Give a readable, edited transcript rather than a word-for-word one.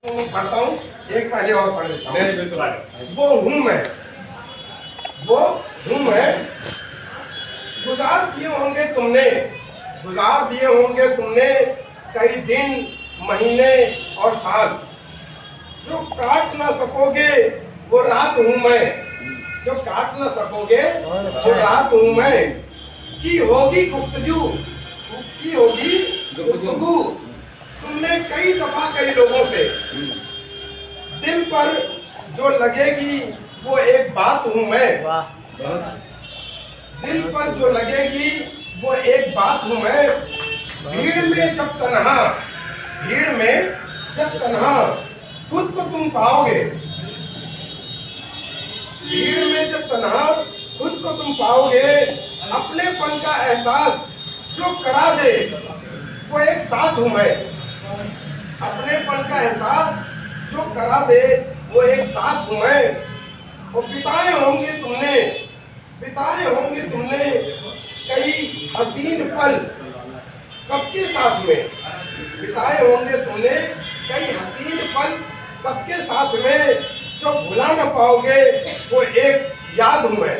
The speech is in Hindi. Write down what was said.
पढ़ता हूँ, एक पहले और पढ़ लेता हूँ। बिल्कुल। वो हूँ मैं, वो हूँ मैं, गुजार दिए होंगे तुमने, गुजार दिए होंगे तुमने कई दिन, महीने और साल। जो काट ना सकोगे वो रात हूँ मैं, जो काट ना सकोगे वो रात हूँ मैं। की होगी गुफ्तगू, की होगी गुफ्तगू तुमने कई दफा कई लोगों से। दिल पर जो लगेगी वो एक बात हूँ मैं, दिल पर जो लगेगी वो एक बात हूँ मैं। भीड़ में जब तन्हा, भीड़ में जब तन्हा खुद को तुम पाओगे, भीड़ में जब तन्हा खुद को तुम पाओगे। अपनेपन का एहसास जो करा दे वो एक साथ हूँ मैं, अपनेपन का एहसास जो करा दे वो एक साथ हूँ मैं। वो बिताए होंगे तुमने, बिताए होंगे तुमने कई हसीन पल सबके साथ में, बिताए होंगे तुमने कई हसीन पल सबके साथ में। जो भुला न पाओगे वो एक याद हूँ मैं।